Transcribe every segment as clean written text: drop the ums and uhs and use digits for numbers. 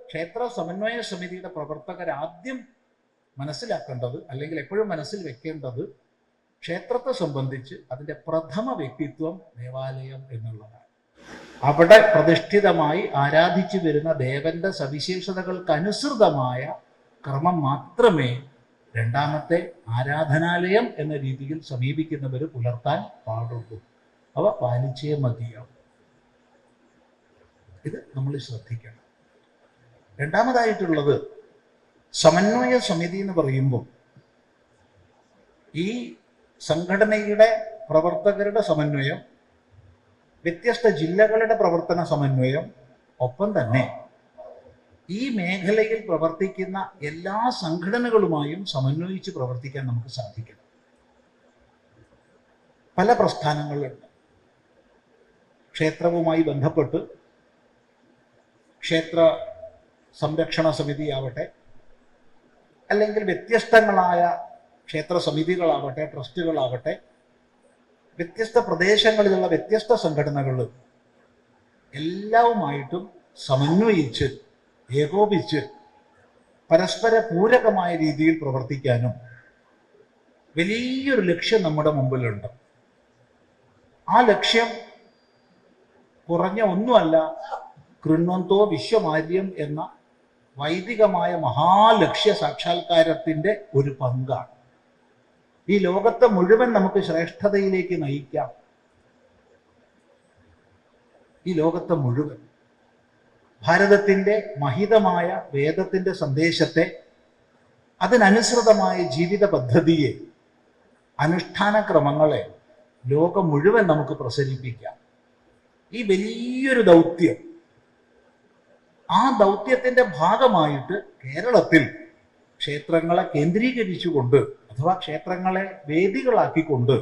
ക്ഷേത്ര സമന്വയ സമിതിയുടെ പ്രവർത്തകർ ആദ്യം മനസ്സിലാക്കേണ്ടത്, അല്ലെങ്കിൽ എപ്പോഴും മനസ്സിൽ വെക്കേണ്ടത്, ക്ഷേത്രത്തെ സംബന്ധിച്ച് അതിൻ്റെ പ്രഥമ വ്യക്തിത്വം ദേവാലയം എന്നുള്ളതാണ്. അവിടെ പ്രതിഷ്ഠിതമായി ആരാധിച്ചു വരുന്ന ദേവന്റെ സവിശേഷതകൾക്കനുസൃതമായ ക്രമം മാത്രമേ രണ്ടാമത്തെ ആരാധനാലയം എന്ന രീതിയിൽ സമീപിക്കുന്നവർ പുലർത്താൻ പാടുള്ളൂ. അവ പാലിച്ചേ മതിയാവും. ഇത് നമ്മൾ ശ്രദ്ധിക്കണം. രണ്ടാമതായിട്ടുള്ളത്, സമന്വയ സമിതി എന്ന് പറയുമ്പോൾ ഈ സംഘടനയുടെ പ്രവർത്തകരുടെ സമന്വയം, വ്യത്യസ്ത ജില്ലകളുടെ പ്രവർത്തന സമന്വയം, ഒപ്പം തന്നെ ഈ മേഖലയിൽ പ്രവർത്തിക്കുന്ന എല്ലാ സംഘടനകളുമായും സമന്വയിച്ച് പ്രവർത്തിക്കാൻ നമുക്ക് സാധിക്കണം. പല പ്രസ്ഥാനങ്ങളുണ്ട്. ക്ഷേത്രവുമായി ബന്ധപ്പെട്ട് ക്ഷേത്ര സംരക്ഷണ സമിതിയാവട്ടെ, അല്ലെങ്കിൽ വ്യത്യസ്തങ്ങളായ ക്ഷേത്ര സമിതികളാവട്ടെ, ട്രസ്റ്റുകളാവട്ടെ, വ്യത്യസ്ത പ്രദേശങ്ങളിലുള്ള വ്യത്യസ്ത സംഘടനകൾ എല്ലാവുമായിട്ടും സമന്വയിച്ച് ഏകോപിച്ച് പരസ്പര പൂരകമായ രീതിയിൽ പ്രവർത്തിക്കാനും വലിയൊരു ലക്ഷ്യം നമ്മുടെ മുമ്പിലുണ്ട്. ആ ലക്ഷ്യം കുറഞ്ഞ ഒന്നുമല്ല, കൃണ്വന്തോ വിശ്വമാര്യം എന്ന വൈദികമായ മഹാലക്ഷ്യ സാക്ഷാത്കാരത്തിൻ്റെ ഒരു പങ്കാണ്. ഈ ലോകത്തെ മുഴുവൻ നമുക്ക് ശ്രേഷ്ഠതയിലേക്ക് നയിക്കാം. ഈ ലോകത്തെ മുഴുവൻ ഭാരതത്തിൻ്റെ മഹിതമായ വേദത്തിൻ്റെ സന്ദേശത്തെ, അതിനനുസൃതമായ ജീവിത പദ്ധതിയെ, അനുഷ്ഠാനക്രമങ്ങളെ ലോകം മുഴുവൻ നമുക്ക് പ്രസരിപ്പിക്കാം. ഈ വലിയൊരു ദൗത്യം, ആ ദൗത്യത്തിൻ്റെ ഭാഗമായിട്ട് കേരളത്തിൽ ക്ഷേത്രങ്ങളെ കേന്ദ്രീകരിച്ചുകൊണ്ട്, അഥവാ ക്ഷേത്രങ്ങളെ വേദികളാക്കിക്കൊണ്ട്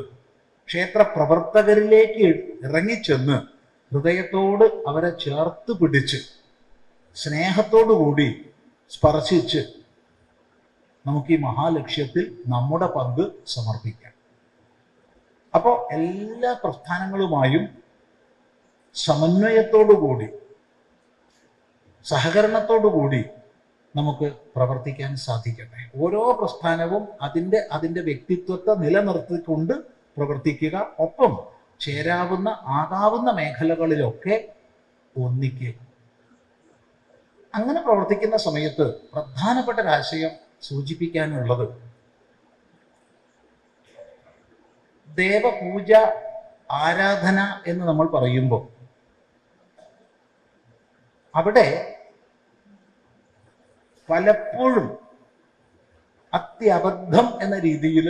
ക്ഷേത്ര പ്രവർത്തകരിലേക്ക് ഇറങ്ങിച്ചെന്ന് ഹൃദയത്തോട് അവരെ ചേർത്ത് പിടിച്ച് സ്നേഹത്തോടുകൂടി സ്പർശിച്ച് നമുക്ക് ഈ മഹാലക്ഷ്യത്തിൽ നമ്മുടെ പങ്ക് സമർപ്പിക്കാം. അപ്പോൾ എല്ലാ പ്രസ്ഥാനങ്ങളുമായും സമന്വയത്തോടുകൂടി, സഹകരണത്തോടുകൂടി നമുക്ക് പ്രവർത്തിക്കാൻ സാധിക്കട്ടെ. ഓരോ പ്രസ്ഥാനവും അതിൻ്റെ വ്യക്തിത്വത്തെ നിലനിർത്തിക്കൊണ്ട് പ്രവർത്തിക്കുക. ഒപ്പം ചേരാവുന്ന ആകാവുന്ന മേഖലകളിലൊക്കെ ഒന്നിക്കുക. അങ്ങനെ പ്രവർത്തിക്കുന്ന സമയത്ത് പ്രധാനപ്പെട്ട ഒരാശയം സൂചിപ്പിക്കാനുള്ളത്, ദേവപൂജ, ആരാധന എന്ന് നമ്മൾ പറയുമ്പോൾ അവിടെ പലപ്പോഴും അത്യബദ്ധം എന്ന രീതിയിൽ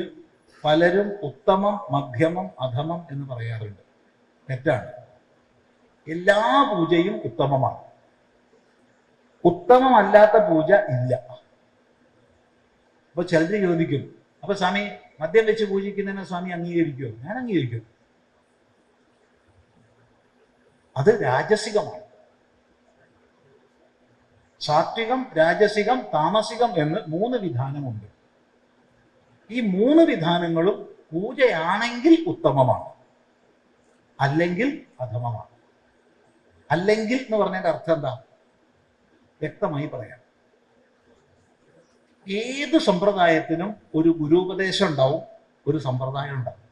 പലരും ഉത്തമം, മധ്യമം, അധമം എന്ന് പറയാറുണ്ട്. തെറ്റാണ്. എല്ലാ പൂജയും ഉത്തമമാണ്. ഉത്തമമല്ലാത്ത പൂജ ഇല്ല. അപ്പൊ ചിലർ ചോദിക്കും, അപ്പൊ സ്വാമി മദ്യം വെച്ച് പൂജിക്കുന്നതിനെ സ്വാമി അംഗീകരിക്കുമോ? ഞാൻ അംഗീകരിക്കും. അത് രാജസികമാണ്. സാത്വികം, രാജസികം, താമസികം എന്ന് 3 വിധാനമുണ്ട്. ഈ 3 വിധാനങ്ങളും പൂജയാണെങ്കിൽ ഉത്തമമാണ്, അല്ലെങ്കിൽ അധമമാണ്. അല്ലെങ്കിൽ എന്ന് പറഞ്ഞതിന്റെ അർത്ഥം എന്താ? വ്യക്തമായി പറയാം. ഏത് സമ്പ്രദായത്തിനും ഒരു ഗുരുപദേശം ഉണ്ടാവും, ഒരു സമ്പ്രദായം ഉണ്ടാവും.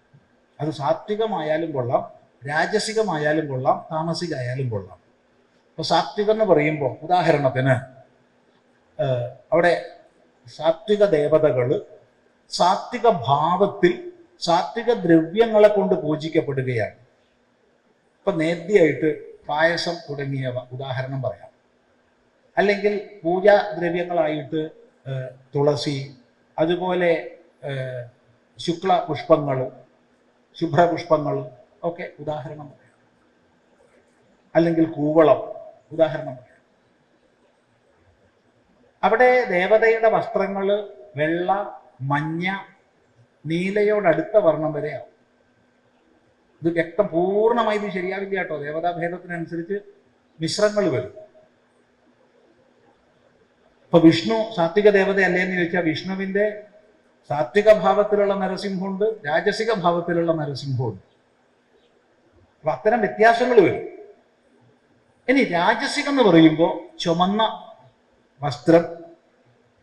അത് സാത്വികമായാലും കൊള്ളാം, രാജസികമായാലും കൊള്ളാം, താമസികമായാലും കൊള്ളാം. ഇപ്പോൾ സാത്വികം എന്ന് പറയുമ്പോൾ ഉദാഹരണത്തിന് അവിടെ സാത്വിക ദേവതകൾ സാത്വിക ഭാവത്തിൽ സാത്വിക ദ്രവ്യങ്ങളെ കൊണ്ട് പൂജിക്കപ്പെടുകയാണ്. ഇപ്പം നേദ്യമായിട്ട് പായസം തുടങ്ങിയവ ഉദാഹരണം പറയാം. അല്ലെങ്കിൽ പൂജാ ദ്രവ്യങ്ങളായിട്ട് തുളസി, അതുപോലെ ശുക്ല പുഷ്പങ്ങൾ, ശുഭ്രപുഷ്പങ്ങൾ ഒക്കെ ഉദാഹരണം പറയാം. അല്ലെങ്കിൽ കൂവളം ഉദാഹരണം പറയാം. അവിടെ ദേവതയുടെ വസ്ത്രങ്ങൾ വെള്ള, മഞ്ഞ, നീലയോടടുത്ത വർണ്ണം വരെയാവും. ഇത് വ്യക്തം, പൂർണ്ണമായി ഇത് ശരിയാവില്ല കേട്ടോ. ദേവതാഭേദത്തിനനുസരിച്ച് മിശ്രങ്ങൾ വരും. ഇപ്പൊ വിഷ്ണു സാത്വിക ദേവതയല്ലേ എന്ന് ചോദിച്ചാൽ വിഷ്ണുവിന്റെ സാത്വിക ഭാവത്തിലുള്ള നരസിംഹമുണ്ട്, രാജസിക ഭാവത്തിലുള്ള നരസിംഹമുണ്ട്. അപ്പൊ അത്തരം വ്യത്യാസങ്ങൾ വരും. ഇനി രാജസികം എന്ന് പറയുമ്പോൾ ചുമന്ന വസ്ത്രം,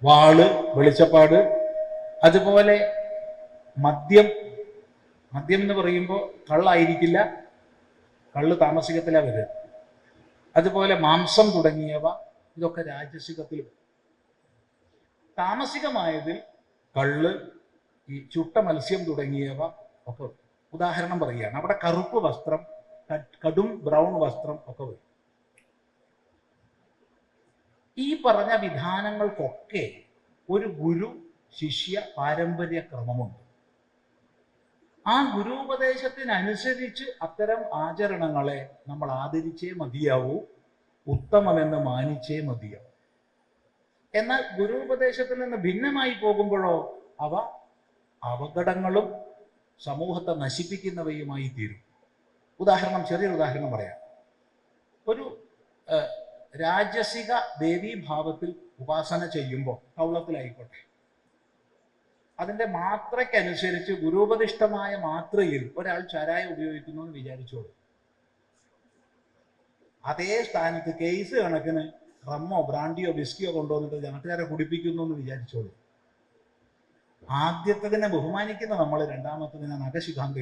വാള്, വെളിച്ചപ്പാട്, അതുപോലെ മദ്യം. മദ്യം എന്ന് പറയുമ്പോൾ കള്ളായിരിക്കില്ല, കള്ള് താമസികത്തിലാണ് വരിക. അതുപോലെ മാംസം തുടങ്ങിയവ, ഇതൊക്കെ രാജസികത്തിൽ വരും. താമസികമായതിൽ കള്ള്, ഈ ചുട്ട മത്സ്യം തുടങ്ങിയവ ഒക്കെ. ഉദാഹരണം പറയുകയാണ്, അവിടെ കറുപ്പ് വസ്ത്രം, കടും ബ്രൗൺ വസ്ത്രം ഒക്കെ വരും. ഈ പറഞ്ഞ വിധാനങ്ങൾക്കൊക്കെ ഒരു ഗുരു ശിഷ്യ പാരമ്പര്യ ക്രമമുണ്ട്. ആ ഗുരുപദേശത്തിനനുസരിച്ച് അത്തരം ആചരണങ്ങളെ നമ്മൾ ആദരിച്ചേ മതിയാവൂ, ഉത്തമമെന്ന് മാനിച്ചേ മതിയാവൂ. എന്നാൽ ഗുരുപദേശത്തിൽ നിന്ന് ഭിന്നമായി പോകുമ്പോഴോ അവ അപകടങ്ങളും സമൂഹത്തെ നശിപ്പിക്കുന്നവയുമായി തീരും. ചെറിയൊരു ഉദാഹരണം പറയാം. ഒരു രാജസിക ദേവീഭാവത്തിൽ ഉപാസന ചെയ്യുമ്പോൾ, കൗളത്തിലായിക്കോട്ടെ, അതിൻ്റെ മാത്രയ്ക്കനുസരിച്ച് ഗുരുപദിഷ്ടമായ മാത്രയിൽ ഒരാൾ ചാരായം ഉപയോഗിക്കുന്നു എന്ന് വിചാരിച്ചോളൂ. അതേ സ്ഥാനത്ത് കേസ് കണക്കിന് റമ്മോ ബ്രാൻഡിയോ ബിസ്കിയോ കൊണ്ടുവന്നിട്ട് നാട്ടുകാരെ കുടിപ്പിക്കുന്നു എന്ന് വിചാരിച്ചോളൂ. ആദ്യത്തതിനെ ബഹുമാനിക്കുന്ന നമ്മൾ രണ്ടാമത്തതിനെ നഖശിഖാന്തം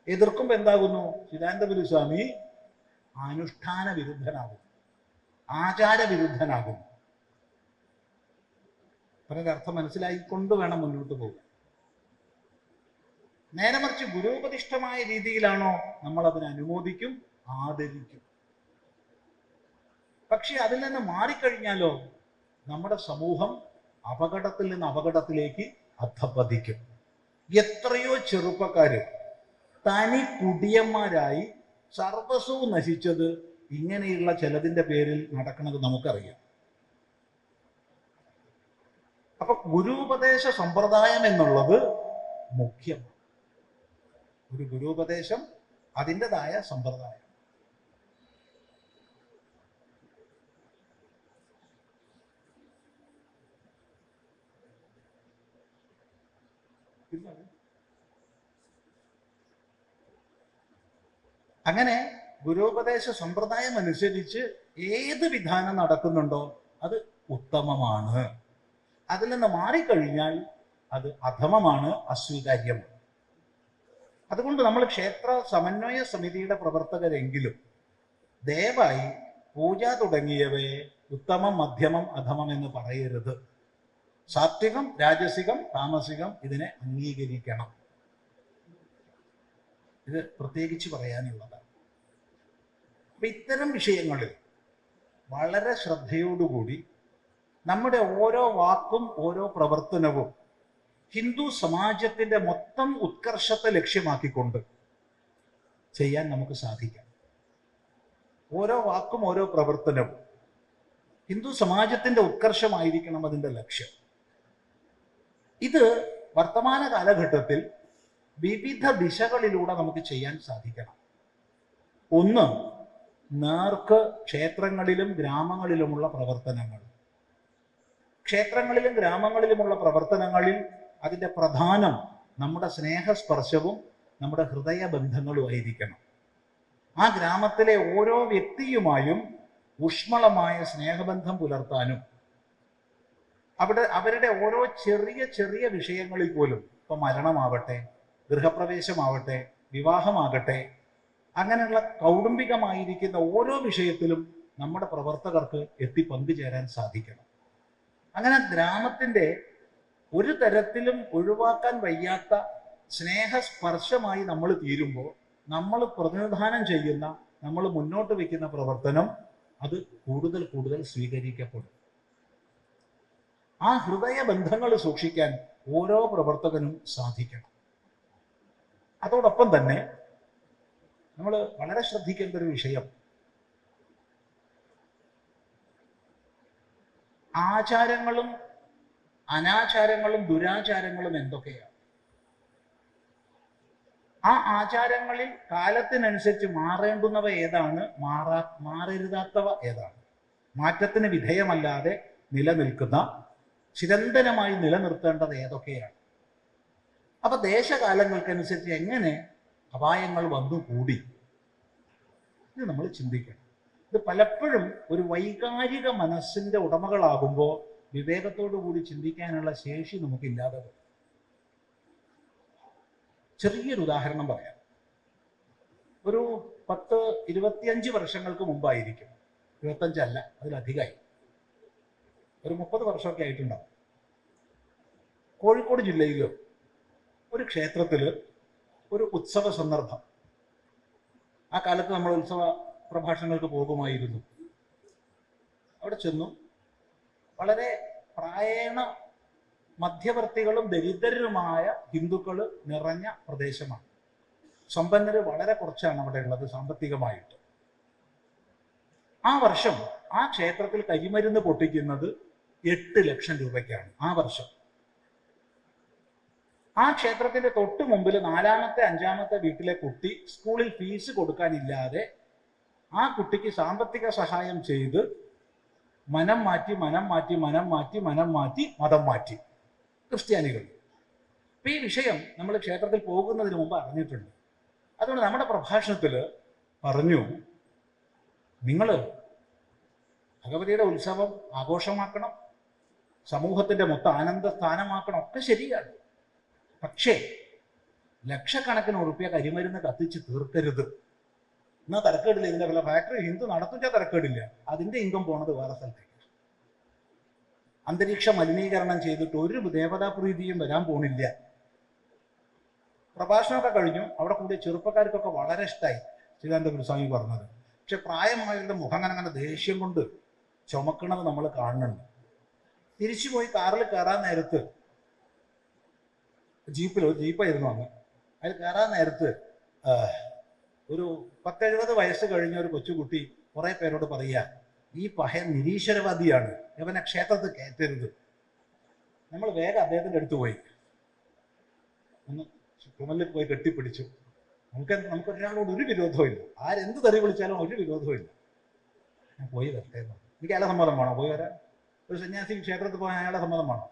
എതിർക്കുമ്പോൾ എന്താകുന്നു? ചിദാനന്ദപുരി സ്വാമി അനുഷ്ഠാന വിരുദ്ധനാകും, ആചാര വിരുദ്ധനാകും. അതിൻ്റെ അർത്ഥം മനസ്സിലായിക്കൊണ്ട് വേണം മുന്നോട്ട് പോകുക. നേരെ മറിച്ച് ഗുരുപദിഷ്ടമായ രീതിയിലാണോ നമ്മൾ അതിനെ അനുമോദിക്കും, ആദരിക്കും. പക്ഷെ അതിൽ നിന്ന് മാറിക്കഴിഞ്ഞാലോ നമ്മുടെ സമൂഹം അപകടത്തിൽ നിന്ന് അപകടത്തിലേക്ക് അധപ്പതിക്കും. എത്രയോ ചെറുപ്പക്കാര് തനി കുടിയന്മാരായി സർവസ്വവും നശിച്ചത് ഇങ്ങനെയുള്ള ചിലതിൻ്റെ പേരിൽ നടക്കുന്നത് നമുക്കറിയാം. അപ്പൊ ഗുരുപദേശ സമ്പ്രദായം എന്നുള്ളത് മുഖ്യമാണ്. ഒരു ഗുരുപദേശം അതിൻ്റെതായ സമ്പ്രദായം. അങ്ങനെ ഗുരുപദേശ സമ്പ്രദായം അനുസരിച്ച് ഏത് വിധാനം നടക്കുന്നുണ്ടോ അത് ഉത്തമമാണ്. അതിൽ നിന്ന് മാറിക്കഴിഞ്ഞാൽ അത് അധമമാണ്, അസ്വീകാര്യമാണ്. അതുകൊണ്ട് നമ്മൾ ക്ഷേത്ര സമന്വയ സമിതിയുടെ പ്രവർത്തകരെങ്കിലും ദയവായി പൂജ തുടങ്ങിയവയെ ഉത്തമം, മധ്യമം, അധമം എന്ന് പറയരുത്. സാത്വികം, രാജസികം, താമസികം ഇതിനെ അംഗീകരിക്കണം. ഇത് പ്രത്യേകിച്ച് പറയാനുള്ളതാണ്. അപ്പൊ ഇത്തരം വിഷയങ്ങളിൽ വളരെ ശ്രദ്ധയോടുകൂടി നമ്മുടെ ഓരോ വാക്കും ഓരോ പ്രവർത്തനവും ഹിന്ദു സമാജത്തിന്റെ മൊത്തം ഉത്കർഷത്തെ ലക്ഷ്യമാക്കിക്കൊണ്ട് ചെയ്യാൻ നമുക്ക് സാധിക്കാം. ഓരോ വാക്കും ഓരോ പ്രവർത്തനവും ഹിന്ദു സമാജത്തിന്റെ ഉത്കർഷമായിരിക്കണം അതിൻ്റെ ലക്ഷ്യം. ഇത് വർത്തമാന കാലഘട്ടത്തിൽ വിവിധ ദിശകളിലൂടെ നമുക്ക് ചെയ്യാൻ സാധിക്കണം. ഒന്ന്, നേർക്ക് ക്ഷേത്രങ്ങളിലും ഗ്രാമങ്ങളിലുമുള്ള പ്രവർത്തനങ്ങൾ. ക്ഷേത്രങ്ങളിലും ഗ്രാമങ്ങളിലുമുള്ള പ്രവർത്തനങ്ങളിൽ അതിൻ്റെ പ്രധാനം നമ്മുടെ സ്നേഹസ്പർശവും നമ്മുടെ ഹൃദയബന്ധങ്ങളുമായിരിക്കണം. ആ ഗ്രാമത്തിലെ ഓരോ വ്യക്തിയുമായും ഊഷ്മളമായ സ്നേഹബന്ധം പുലർത്താനും അവരുടെ ഓരോ ചെറിയ ചെറിയ വിഷയങ്ങളിൽ പോലും, ഇപ്പം മരണമാവട്ടെ, ഗൃഹപ്രവേശമാവട്ടെ, വിവാഹമാകട്ടെ, അങ്ങനെയുള്ള കൗടുംബികമായിരിക്കുന്ന ഓരോ വിഷയത്തിലും നമ്മുടെ പ്രവർത്തകർക്ക് എത്തി പങ്കുചേരാൻ സാധിക്കണം. അങ്ങനെ ഗ്രാമത്തിൻ്റെ ഒരു തരത്തിലും ഒഴിവാക്കാൻ വയ്യാത്ത സ്നേഹസ്പർശമായി നമ്മൾ തീരുമ്പോൾ നമ്മൾ പ്രതിനിധാനം ചെയ്യുന്ന, നമ്മൾ മുന്നോട്ട് വയ്ക്കുന്ന പ്രവർത്തനം അത് കൂടുതൽ കൂടുതൽ സ്വീകരിക്കപ്പെടും. ആ ഹൃദയബന്ധങ്ങൾ സൂക്ഷിക്കാൻ ഓരോ പ്രവർത്തകനും സാധിക്കണം. അതോടൊപ്പം തന്നെ നമ്മൾ വളരെ ശ്രദ്ധിക്കേണ്ട ഒരു വിഷയം, ആചാരങ്ങളും അനാചാരങ്ങളും ദുരാചാരങ്ങളും എന്തൊക്കെയാണ്? ആ ആചാരങ്ങളിൽ കാലത്തിനനുസരിച്ച് മാറേണ്ടുന്നവ ഏതാണ്, മാറരുതാത്തവ ഏതാണ്? മാറ്റത്തിന് വിധേയമല്ലാതെ നിലനിൽക്കുന്ന, ചിരന്തനമായി നിലനിർത്തേണ്ടത് ഏതൊക്കെയാണ്? അപ്പൊ ദേശകാലങ്ങൾക്കനുസരിച്ച് എങ്ങനെ അപായങ്ങൾ വന്നുകൂടി, ഇത് നമ്മൾ ചിന്തിക്കണം. ഇത് പലപ്പോഴും ഒരു വൈകാരിക മനസ്സിന്റെ ഉടമകളാകുമ്പോൾ വിവേകത്തോടു കൂടി ചിന്തിക്കാനുള്ള ശേഷി നമുക്കില്ലാതെ വരും. ചെറിയൊരു ഉദാഹരണം പറയാം. ഒരു 10-25 വർഷങ്ങൾക്ക് മുമ്പായിരിക്കും, 25 അല്ല, അതിലധികമായി, ഒരു 30 വർഷമൊക്കെ ആയിട്ടുണ്ടാവും. കോഴിക്കോട് ജില്ലയിലോ ഒരു ക്ഷേത്രത്തിൽ ഒരു ഉത്സവ സന്ദർഭം. ആ കാലത്ത് നമ്മൾ ഉത്സവ പ്രഭാഷണങ്ങൾക്ക് പോകുമായിരുന്നു. അവിടെ ചെന്നു. വളരെ പ്രായേണ മധ്യവർത്തികളും ദരിദ്രരുമായ ഹിന്ദുക്കൾ നിറഞ്ഞ പ്രദേശമാണ്. സമ്പന്നര് വളരെ കുറച്ചാണ് അവിടെ ഉള്ളത് സാമ്പത്തികമായിട്ട്. ആ വർഷം ആ ക്ഷേത്രത്തിൽ കരിമരുന്ന് പൊട്ടിക്കുന്നത് 8 ലക്ഷം രൂപയ്ക്കാണ് ആ വർഷം. ആ ക്ഷേത്രത്തിന്റെ തൊട്ട് മുമ്പിൽ 4-ാമത്തെ 5-ാമത്തെ വീട്ടിലെ കുട്ടി സ്കൂളിൽ ഫീസ് കൊടുക്കാനില്ലാതെ ആ കുട്ടിക്ക് സാമ്പത്തിക സഹായം ചെയ്ത് മനം മാറ്റി മതം മാറ്റി ക്രിസ്ത്യാനികൾ. അപ്പൊ ഈ വിഷയം നമ്മൾ ക്ഷേത്രത്തിൽ പോകുന്നതിന് മുമ്പ് അറിഞ്ഞിട്ടുണ്ട്. അതുകൊണ്ട് നമ്മുടെ പ്രഭാഷണത്തിൽ പറഞ്ഞു, നിങ്ങൾ ഭഗവതിയുടെ ഉത്സവം ആഘോഷമാക്കണം, സമൂഹത്തിന്റെ മൊത്തം ആനന്ദ സ്ഥാനമാക്കണം, ഒക്കെ ശരിയാണ്. പക്ഷേ ലക്ഷക്കണക്കിന് ഉറുപ്പ്യ കരിമരുന്ന് കത്തിച്ച് തീർക്കരുത്. എന്നാൽ തരക്കേടില്ല. ഇതിന്റെ വല്ല ഫാക്ടറി ഹിന്ദു നടത്തിച്ചാൽ തരക്കേടില്ല. അതിന്റെ ഇൻകം പോണത് വേറെ സ്ഥലത്തേക്ക്. അന്തരീക്ഷ മലിനീകരണം ചെയ്തിട്ട് ഒരു ദേവതാപ്രീതിയും വരാൻ പോണില്ല. പ്രഭാഷണമൊക്കെ കഴിഞ്ഞു. അവിടെ കൂടിയ ചെറുപ്പക്കാർക്കൊക്കെ വളരെ ഇഷ്ടമായി ചിദാനന്ദ ഗുരുസ്വാമി പറഞ്ഞത്. പക്ഷെ പ്രായമായവരുടെ മുഖം അങ്ങനെ ദേഷ്യം കൊണ്ട് ചുമക്കണത് നമ്മൾ കാണുന്നുണ്ട്. തിരിച്ചു പോയി കാറിൽ കയറാൻ നേരത്ത്, ജീപ്പായിരുന്നു അന്ന്, അതിൽ കയറാൻ നേരത്ത് ഒരു 10-70 വയസ്സ് കഴിഞ്ഞ ഒരു കൊച്ചുകുട്ടി കുറെ പേരോട് പറയുക, ഈ പഹയൻ നിരീശ്വരവാദിയാണ്, ഇവനെ ക്ഷേത്രത്തിൽ കയറ്റരുത്. നമ്മൾ വേഗം അദ്ദേഹത്തിന്റെ അടുത്ത് പോയി ഒന്ന് ചുമലിൽ പോയി കെട്ടിപ്പിടിച്ചു. നമുക്ക് ഒരാളോട് ഒരു വിരോധവും ഇല്ല. ആരെന്ത് തെറി വിളിച്ചാലും ഒരു വിരോധവും ഇല്ല. ഞാൻ പോയി വരട്ടെ. എനിക്ക് അയാളെ സമ്മതം വേണോ പോയി വരാൻ? ഒരു സന്യാസി ക്ഷേത്രത്തിൽ പോയാൽ അയാളുടെ സമ്മതം വേണോ?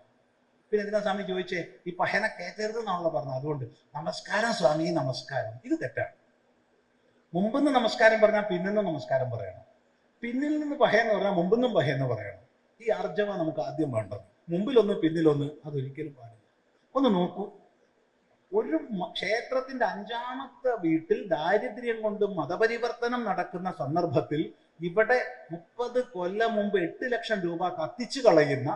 പിന്നെ എന്തിനാ സ്വാമി ചോദിച്ചേ? ഈ പഹയനെ കയറ്റരുത് എന്നാണല്ലോ പറഞ്ഞത്. അതുകൊണ്ട് നമസ്കാരം സ്വാമി, നമസ്കാരം. ഇത് തെറ്റാണ്. മുമ്പെന്ന് നമസ്കാരം പറഞ്ഞാൽ പിന്നിന്ന് നമസ്കാരം പറയണം. പിന്നിൽ നിന്ന് പഹയെന്ന് പറഞ്ഞാൽ മുമ്പെന്നും പഹയെന്ന് പറയണം. ഈ അർജവ നമുക്ക് ആദ്യം വേണ്ടത്. മുമ്പിലൊന്ന് പിന്നിലൊന്ന്, അതൊരിക്കലും പാടില്ല. ഒന്ന് നോക്കൂ, ഒരു ക്ഷേത്രത്തിന്റെ 5-ാമത്തെ വീട്ടിൽ ദാരിദ്ര്യം കൊണ്ട് മതപരിവർത്തനം നടക്കുന്ന സന്ദർഭത്തിൽ ഇവിടെ 30 കൊല്ലം മുമ്പ് 8 ലക്ഷം രൂപ കത്തിച്ചു കളയുന്ന,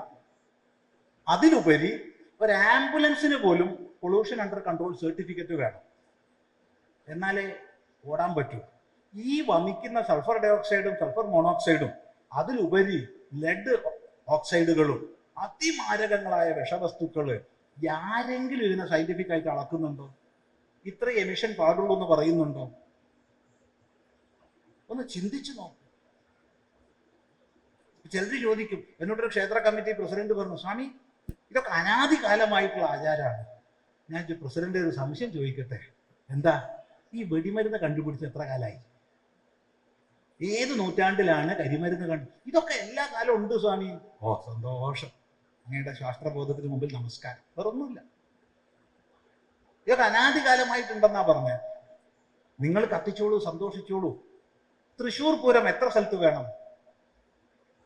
അതിലുപരി ഒരു ആംബുലൻസിന് പോലും പൊള്യൂഷൻ അണ്ടർ കൺട്രോൾ സർട്ടിഫിക്കറ്റ് വേണം, എന്നാലേ ഓടാൻ പറ്റൂ. ഈ വമിക്കുന്ന സൾഫർ ഡയോക്സൈഡും സൾഫർ മോണോക്സൈഡും അതിലുപരി ലെഡ് ഓക്സൈഡുകളും അതിമാരകങ്ങളായ വിഷവസ്തുക്കള് ആരെങ്കിലും ഇതിനെ സയന്റിഫിക് ആയിട്ട് അളക്കുന്നുണ്ടോ? ഇത്ര എമിഷൻ പാടുള്ളൂ എന്ന് പറയുന്നുണ്ടോ? ഒന്ന് ചിന്തിച്ചു നോക്കും. ചിലർ ചോദിക്കും, എന്നോടൊരു ക്ഷേത്ര കമ്മിറ്റി പ്രസിഡന്റ് പറഞ്ഞു, സ്വാമി ഇതൊക്കെ അനാദികാലമായിട്ടുള്ള ആചാരമാണ്. ഞാൻ പ്രസിഡന്റ് ഒരു സംശയം ചോദിക്കട്ടെ, എന്താ? ഈ വെടിമരുന്ന് കണ്ടുപിടിച്ച് എത്ര കാലമായി? ഏത് നൂറ്റാണ്ടിലാണ് കരിമരുന്ന് ഇതൊക്കെ എല്ലാ കാലവും ഉണ്ട് സ്വാമി. ഓ സന്തോഷം, അങ്ങയുടെ ശാസ്ത്രബോധത്തിന് മുമ്പിൽ നമസ്കാരം. വേറൊന്നുമില്ല. ഇതൊക്കെ അനാദികാലമായിട്ടുണ്ടെന്നാ പറഞ്ഞത്. നിങ്ങൾ കത്തിച്ചോളൂ, സന്തോഷിച്ചോളൂ. തൃശ്ശൂർ പൂരം എത്ര സ്ഥലത്ത് വേണം?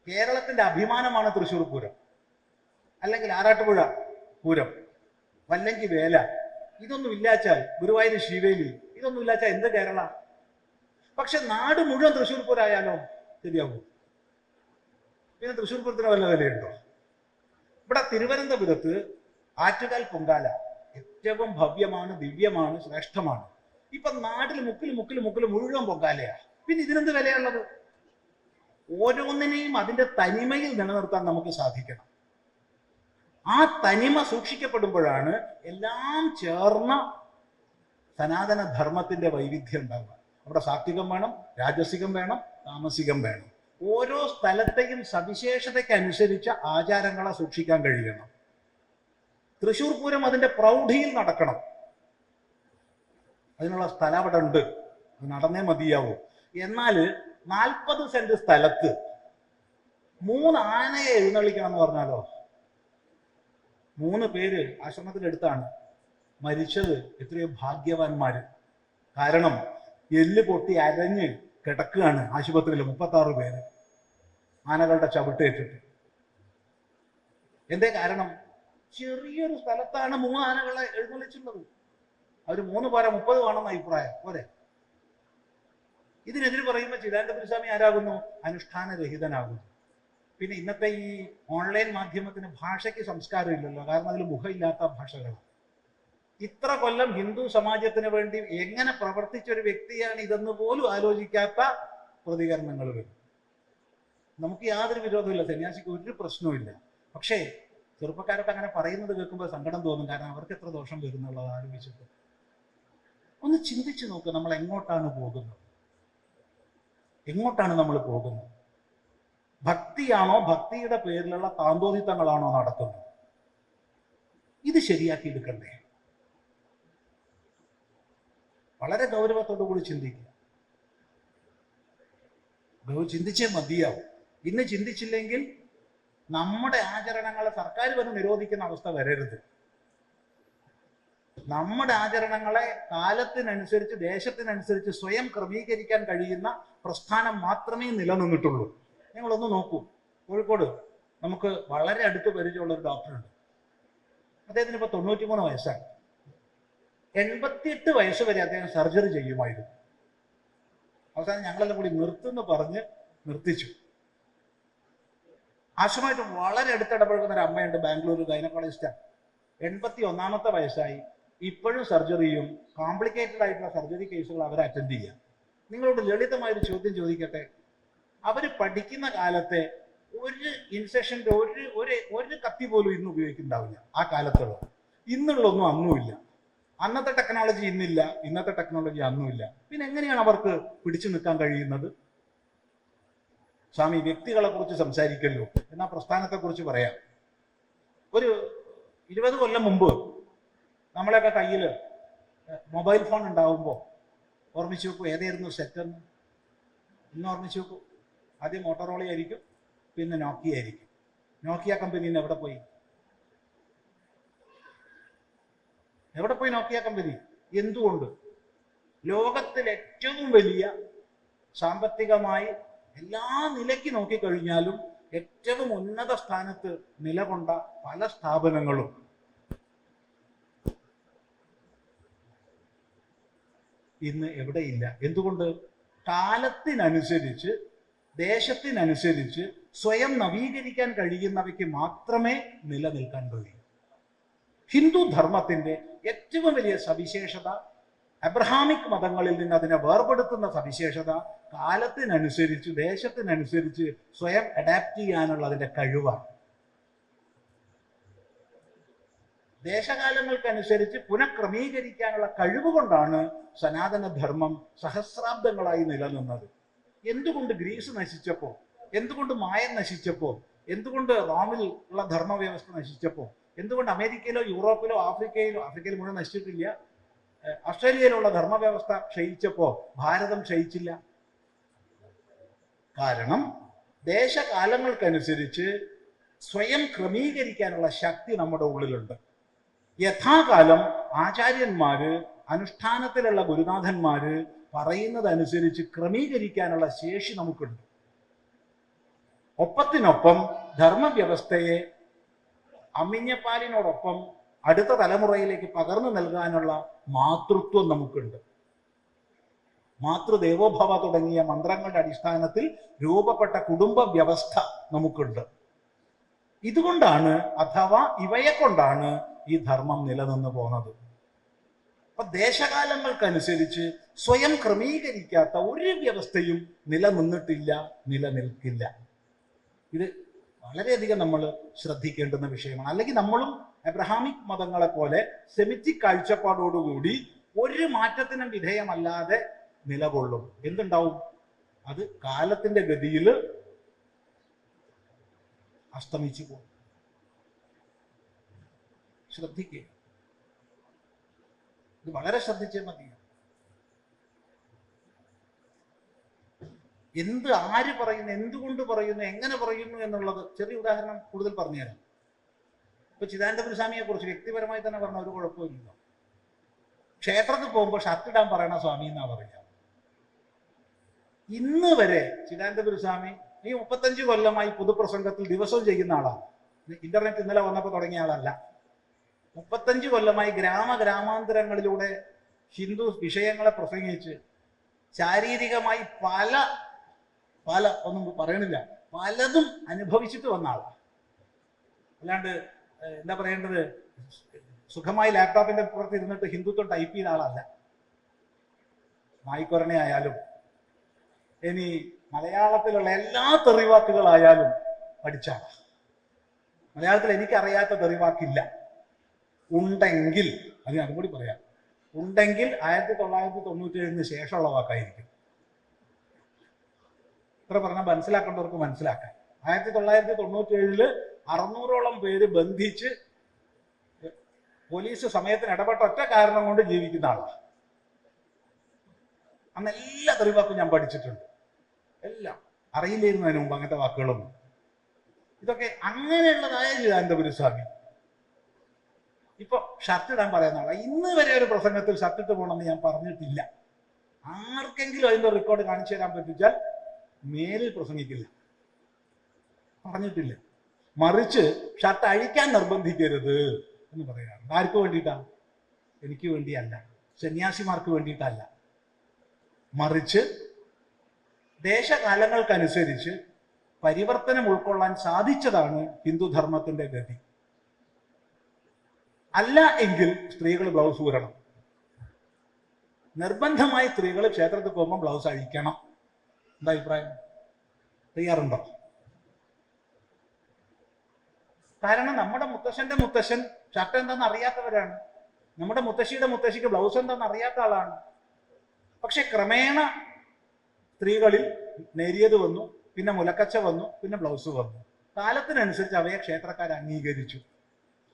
കേരളത്തിന്റെ അഭിമാനമാണ് തൃശ്ശൂർ പൂരം, അല്ലെങ്കിൽ ആറാട്ടുപുഴ പൂരം, വല്ലങ്കി വേല. ഇതൊന്നും ഇല്ലാച്ചാൽ ഗുരുവായൂർ ശിവേലി, ഇതൊന്നും ഇല്ലാച്ചാൽ എന്ത് കേരള? പക്ഷെ നാട് മുഴുവൻ തൃശ്ശൂർ പൂരമായാലോ ശരിയാവും? പിന്നെ തൃശ്ശൂർ പൂരത്തിന് വല്ല വിലയുണ്ടോ? ഇവിടെ തിരുവനന്തപുരത്ത് ആറ്റുകാൽ പൊങ്കാല ഏറ്റവും ഭവ്യമാണ്, ദിവ്യമാണ്, ശ്രേഷ്ഠമാണ്. ഇപ്പൊ നാട്ടിൽ മുക്കിൽ മുഴുവൻ പൊങ്കാലയാ. പിന്നെ ഇതിനെന്ത് വിലയുള്ളത്? ഓരോന്നിനെയും അതിന്റെ തനിമയിൽ നിലനിർത്താൻ നമുക്ക് സാധിക്കണം. ആ തനിമ സൂക്ഷിക്കപ്പെടുമ്പോഴാണ് എല്ലാം ചേർന്ന സനാതന ധർമ്മത്തിന്റെ വൈവിധ്യം ഉണ്ടാവുക. അവിടെ സാത്വികം വേണം, രാജസികം വേണം, താമസികം വേണം. ഓരോ സ്ഥലത്തെയും സവിശേഷതയ്ക്കനുസരിച്ച ആചാരങ്ങളെ സൂക്ഷിക്കാൻ കഴിയണം. തൃശ്ശൂർ പൂരം അതിന്റെ പ്രൗഢിയിൽ നടക്കണം. അതിനുള്ള സ്ഥലം അവിടെ ഉണ്ട്, അത് നടന്നേ മതിയാവൂ. എന്നാൽ 40 സെന്റ് സ്ഥലത്ത് 3 ആനയെ എഴുന്നള്ളിക്കണം എന്ന് പറഞ്ഞാലോ? 3 പേര് ആശ്രമത്തിനടുത്താണ് മരിച്ചത്. എത്രയോ ഭാഗ്യവാന്മാര്. കാരണം എല്ല് പൊട്ടി അരഞ്ഞ് കിടക്കുകയാണ് ആശുപത്രിയിൽ 36 പേര് ആനകളുടെ ചവിട്ടേറ്റിട്ട്. എന്തേ കാരണം? ചെറിയൊരു സ്ഥലത്താണ് 3 ആനകളെ എഴുന്നള്ളിച്ചുള്ളത്. അവർ 3 പോരാ 30 വേണമെന്ന അഭിപ്രായം പോരെ. ഇതിനെതിരെ പറയുമ്പോൾ ചിദാനന്ദപുരസ്വാമി ആരാകുന്നു? അനുഷ്ഠാനരഹിതനാകുന്നു. പിന്നെ ഇന്നത്തെ ഈ ഓൺലൈൻ മാധ്യമത്തിന് ഭാഷയ്ക്ക് സംസ്കാരം ഇല്ലല്ലോ, കാരണം അതിൽ മുഖമില്ലാത്ത ഭാഷകളാണ്. ഇത്ര കൊല്ലം ഹിന്ദു സമാജത്തിന് വേണ്ടി എങ്ങനെ പ്രവർത്തിച്ച ഒരു വ്യക്തിയാണ് ഇതെന്ന് പോലും ആലോചിക്കാത്ത പ്രതികരണങ്ങൾ വരും. നമുക്ക് യാതൊരു വിരോധമില്ല, സന്യാസിക്ക് ഒരു പ്രശ്നവുമില്ല. പക്ഷേ ചെറുപ്പക്കാരൊക്കെ അങ്ങനെ പറയുന്നത് കേൾക്കുമ്പോൾ സങ്കടം തോന്നും, കാരണം അവർക്ക് എത്ര ദോഷം വരുന്നുള്ളത് ആലോചിച്ചിട്ട്. ഒന്ന് ചിന്തിച്ചു നോക്കുക, നമ്മൾ എങ്ങോട്ടാണ് പോകുന്നത്? എങ്ങോട്ടാണ് നമ്മൾ പോകുന്നത്? ഭക്തിയാണോ, ഭക്തിയുടെ പേരിലുള്ള താന്തോന്നിത്തങ്ങളാണോ നടക്കുന്നത്? ഇത് ശരിയാക്കി എടുക്കണ്ടേ? വളരെ ഗൗരവത്തോടു കൂടി ചിന്തിക്കുക. ചിന്തിച്ചേ മതിയാവും. ഇന്ന് ചിന്തിച്ചില്ലെങ്കിൽ നമ്മുടെ ആചരണങ്ങളെ സർക്കാർ വന്ന് നിരോധിക്കുന്ന അവസ്ഥ വരരുത്. നമ്മുടെ ആചരണങ്ങളെ കാലത്തിനനുസരിച്ച്, ദേശത്തിനനുസരിച്ച് സ്വയം ക്രമീകരിക്കാൻ കഴിയുന്ന പ്രസ്ഥാനം മാത്രമേ നിലനിന്നിട്ടുള്ളൂ. നിങ്ങളൊന്ന് നോക്കൂ, കോഴിക്കോട് നമുക്ക് വളരെ അടുത്ത് പരിചയമുള്ള ഒരു ഡോക്ടറുണ്ട്. അദ്ദേഹത്തിന് ഇപ്പോൾ 93 വയസ്സാണ്. 88 വയസ്സ് വരെ അദ്ദേഹം സർജറി ചെയ്യുമായിരുന്നു. അവസാനം ഞങ്ങളെല്ലാം കൂടി നിർത്തുമെന്ന് പറഞ്ഞ് നിർത്തിച്ചു. ആശുമായിട്ട് വളരെ അടുത്തിടപഴകുന്ന ഒരു അമ്മയുണ്ട്, ബാംഗ്ലൂർ ഗൈനക്കോളജിസ്റ്റാണ്. 81ാമത്തെ വയസ്സായി. ഇപ്പോഴും സർജറിയും കോംപ്ലിക്കേറ്റഡ് ആയിട്ടുള്ള സർജറി കേസുകൾ അവർ അറ്റൻഡ് ചെയ്യാം. നിങ്ങളോട് ലളിതമായൊരു ചോദ്യം ചോദിക്കട്ടെ. അവർ പഠിക്കുന്ന കാലത്തെ ഒരു ഇൻസെക്ഷൻ്റെ ഒരു കത്തി പോലും ഇന്ന് ഉപയോഗിക്കുന്നുണ്ടാവില്ല. ആ കാലത്തുള്ള ഇന്നുള്ളൊന്നും അന്നുമില്ല. അന്നത്തെ ടെക്നോളജി ഇന്നില്ല, ഇന്നത്തെ ടെക്നോളജി അന്നുമില്ല. പിന്നെ എങ്ങനെയാണ് അവർക്ക് പിടിച്ചു നിൽക്കാൻ കഴിയുന്നത്? സ്വാമി വ്യക്തികളെ കുറിച്ച് സംസാരിക്കല്ലോ, എന്നാ പ്രസ്ഥാനത്തെ കുറിച്ച് പറയാം. ഒരു 20 കൊല്ലം മുമ്പ് നമ്മളെയൊക്കെ കയ്യിൽ മൊബൈൽ ഫോൺ ഉണ്ടാവുമ്പോൾ ഓർമ്മിച്ച് നോക്കൂ, ഏതായിരുന്നു സെറ്റെന്ന്? ഇന്ന് ഓർമ്മിച്ച് നോക്കൂ. ആദ്യം മോട്ടോറോള ആയിരിക്കും, പിന്നെ നോക്കിയ ആയിരിക്കും. നോക്കിയ കമ്പനി എവിടെ പോയി? എവിടെ പോയി നോക്കിയ കമ്പനി? എന്തുകൊണ്ട്? ലോകത്തിൽ ഏറ്റവും വലിയ സാമ്പത്തികമായി എല്ലാ നിലയ്ക്ക് നോക്കിക്കഴിഞ്ഞാലും ഏറ്റവും ഉന്നത സ്ഥാനത്ത് നിലകൊണ്ട പല സ്ഥാപനങ്ങളും ഇന്ന് എവിടെയില്ല. എന്തുകൊണ്ട്? കാലത്തിനനുസരിച്ച്, ദേശത്തിനനുസരിച്ച് സ്വയം നവീകരിക്കാൻ കഴിയുന്നവയ്ക്ക് മാത്രമേ നിലനിൽക്കാൻ കഴിയൂ. ഹിന്ദു ധർമ്മത്തിന്റെ ഏറ്റവും വലിയ സവിശേഷത, അബ്രഹാമിക് മതങ്ങളിൽ നിന്ന് അതിനെ വേർപെടുത്തുന്ന സവിശേഷത, കാലത്തിനനുസരിച്ച്, ദേശത്തിനനുസരിച്ച് സ്വയം അഡാപ്റ്റ് ചെയ്യാനുള്ള അതിന്റെ കഴിവാണ്. ദേശകാലങ്ങൾക്കനുസരിച്ച് പുനഃക്രമീകരിക്കാനുള്ള കഴിവ് കൊണ്ടാണ് സനാതന ധർമ്മം സഹസ്രാബ്ദങ്ങളായി നിലനിന്നത്. എന്തുകൊണ്ട് ഗ്രീസ് നശിച്ചപ്പോ, എന്തുകൊണ്ട് മായൻ നശിച്ചപ്പോ, എന്തുകൊണ്ട് റോമിൽ ഉള്ള ധർമ്മവ്യവസ്ഥ നശിച്ചപ്പോ, എന്തുകൊണ്ട് അമേരിക്കയിലോ യൂറോപ്പിലോ ആഫ്രിക്കയിൽ മുഴുവൻ നശിച്ചിട്ടില്ല, ഓസ്ട്രേലിയയിലുള്ള ധർമ്മവ്യവസ്ഥ ക്ഷയിച്ചപ്പോ ഭാരതം ക്ഷയിച്ചില്ല? കാരണം ദേശകാലങ്ങൾക്കനുസരിച്ച് സ്വയം ക്രമീകരിക്കാനുള്ള ശക്തി നമ്മുടെ ഉള്ളിലുണ്ട്. യഥാകാലം ആചാര്യന്മാര്, അനുഷ്ഠാനത്തിലുള്ള ഗുരുനാഥന്മാര് പറയുന്നതനുസരിച്ച് ക്രമീകരിക്കാനുള്ള ശേഷി നമുക്കുണ്ട്. ഒപ്പത്തിനൊപ്പം ധർമ്മവ്യവസ്ഥയെ അമ്മിഞ്ഞപ്പാലിനോടൊപ്പം അടുത്ത തലമുറയിലേക്ക് പകർന്നു നൽകാനുള്ള മാതൃത്വം നമുക്കുണ്ട്. മാതൃദേവോഭവ തുടങ്ങിയ മന്ത്രങ്ങളുടെ അടിസ്ഥാനത്തിൽ രൂപപ്പെട്ട കുടുംബ വ്യവസ്ഥ നമുക്കുണ്ട്. ഇതുകൊണ്ടാണ്, അഥവാ ഇവയെ കൊണ്ടാണ് ഈ ധർമ്മം നിലനിന്ന് പോകുന്നത്. അപ്പൊ ദേശകാലങ്ങൾക്കനുസരിച്ച് സ്വയം ക്രമീകരിക്കാത്ത ഒരു വ്യവസ്ഥയും നിലനിന്നിട്ടില്ല, നിലനിൽക്കില്ല. ഇത് വളരെയധികം നമ്മൾ ശ്രദ്ധിക്കേണ്ടുന്ന വിഷയമാണ്. അല്ലെങ്കിൽ നമ്മളും അബ്രഹാമിക് മതങ്ങളെ പോലെ സെമിറ്റിക് കാഴ്ചപ്പാടോടുകൂടി ഒരു മാറ്റത്തിനും വിധേയമല്ലാതെ നിലകൊള്ളും. എന്തുണ്ടാവും? അത് കാലത്തിന്റെ ഗതിയിൽ അസ്തമിച്ചു പോകും. ശ്രദ്ധിക്കുക, ഇത് വളരെ ശ്രദ്ധിച്ചേ മതി. എന്ത്, ആര് പറയുന്നു, എന്തുകൊണ്ട് പറയുന്നു, എങ്ങനെ പറയുന്നു എന്നുള്ളത് ചെറിയ ഉദാഹരണം കൂടുതൽ പറഞ്ഞുതരാം. ഇപ്പൊ ചിദാനന്ദപുരസ്വാമിയെ കുറിച്ച് വ്യക്തിപരമായി തന്നെ പറഞ്ഞ ഒരു കുഴപ്പമില്ല. ക്ഷേത്രത്തിൽ പോകുമ്പോൾ ഷർട്ട് ഇടാൻ പറയണ സ്വാമി എന്നാ പറയാ. ഇന്ന് വരെ ചിദാനന്ദപുരി സ്വാമി ഈ 35 കൊല്ലമായി പൊതുപ്രസംഗത്തിൽ ദിവസവും ചെയ്യുന്ന ആളാണ്. ഇന്റർനെറ്റ് ഇന്നലെ വന്നപ്പോൾ തുടങ്ങിയ ആളല്ല. 35 കൊല്ലമായി ഗ്രാമാന്തരങ്ങളിലൂടെ ഹിന്ദു വിഷയങ്ങളെ പ്രസംഗിച്ച് ശാരീരികമായി പല ഒന്നും പറയണില്ല, പലതും അനുഭവിച്ചിട്ട് വന്ന ആളാണ്. അല്ലാണ്ട് എന്താ പറയേണ്ടത്, സുഖമായി ലാപ്ടോപ്പിന്റെ പുറത്ത് ഇരുന്നിട്ട് ഹിന്ദുത്വം ടൈപ്പ് ചെയ്ത ആളല്ല. നായിക്കൊരണ ആയാലും ഇനി മലയാളത്തിലുള്ള എല്ലാ തെറിവാക്കുകളായാലും പഠിച്ച ആളാണ്. മലയാളത്തിൽ എനിക്കറിയാത്ത തെറിവാക്കില്ല. ഉണ്ടെങ്കിൽ അത് ഞാൻ കൂടി പറയാം, ഉണ്ടെങ്കിൽ 1997 ശേഷമുള്ള വാക്കായിരിക്കും. ഇത്ര പറഞ്ഞാൽ മനസ്സിലാക്കേണ്ടവർക്ക് മനസ്സിലാക്കാം. 1997 600ഓളം പേര് ബന്ധിച്ച് പോലീസ് സമയത്തിന് ഇടപെട്ട ഒറ്റ കാരണം കൊണ്ട് ജീവിക്കുന്ന ആളാണ്. അന്ന് എല്ലാ തെറിവാക്കും ഞാൻ പഠിച്ചിട്ടുണ്ട്, എല്ലാം അറിയില്ലായിരുന്നു അതിന് മുമ്പ് അങ്ങനത്തെ വാക്കുകളൊന്നും. ഇതൊക്കെ അങ്ങനെയുള്ളതായ ചിദാനന്ദപുരി സ്വാമി ഇപ്പൊ ഷർട്ട് ഇടാൻ പറയുന്ന ആളാണ്. ഇന്ന് വരെ ഒരു പ്രസംഗത്തിൽ ഷർട്ട് ഇട്ട് പോകണമെന്ന് ഞാൻ പറഞ്ഞിട്ടില്ല. ആർക്കെങ്കിലും അതിന്റെ റെക്കോർഡ് കാണിച്ചു തരാൻ പറ്റിച്ചാൽ മേലിൽ പ്രസംഗിക്കില്ല, പറഞ്ഞിട്ടില്ല. മറിച്ച് ഷർട്ട് അഴിക്കാൻ നിർബന്ധിക്കരുത് എന്ന് പറയാറുണ്ട്. ആർക്ക് വേണ്ടിയിട്ടാ? എനിക്ക് വേണ്ടിയല്ല, സന്യാസിമാർക്ക് വേണ്ടിയിട്ടല്ല. മറിച്ച് ദേശകാലങ്ങൾക്കനുസരിച്ച് പരിവർത്തനം ഉൾക്കൊള്ളാൻ സാധിച്ചതാണ് ഹിന്ദുധർമ്മത്തിന്റെ ഗതി. അല്ല എങ്കിൽ സ്ത്രീകൾ ബ്ലൗസ് ഊരണം. നിർബന്ധമായി സ്ത്രീകൾ ക്ഷേത്രത്തിൽ പോകുമ്പോൾ ബ്ലൗസ് അഴിക്കണം. എന്താ അഭിപ്രായം? തയ്യാറുണ്ടോ? കാരണം നമ്മുടെ മുത്തശ്ശന്റെ മുത്തശ്ശൻ ഷർട്ട് എന്താണെന്ന് അറിയാത്തവരാണ്. നമ്മുടെ മുത്തശ്ശിയുടെ മുത്തശ്ശിക്ക് ബ്ലൗസ് എന്താണെന്ന് അറിയാത്ത ആളാണ്. പക്ഷെ ക്രമേണ സ്ത്രീകളിൽ നേരിയത് വന്നു, പിന്നെ മുലക്കച്ച വന്നു, പിന്നെ ബ്ലൗസ് വന്നു. കാലത്തിനനുസരിച്ച് അവയെ ക്ഷേത്രക്കാർ അംഗീകരിച്ചു.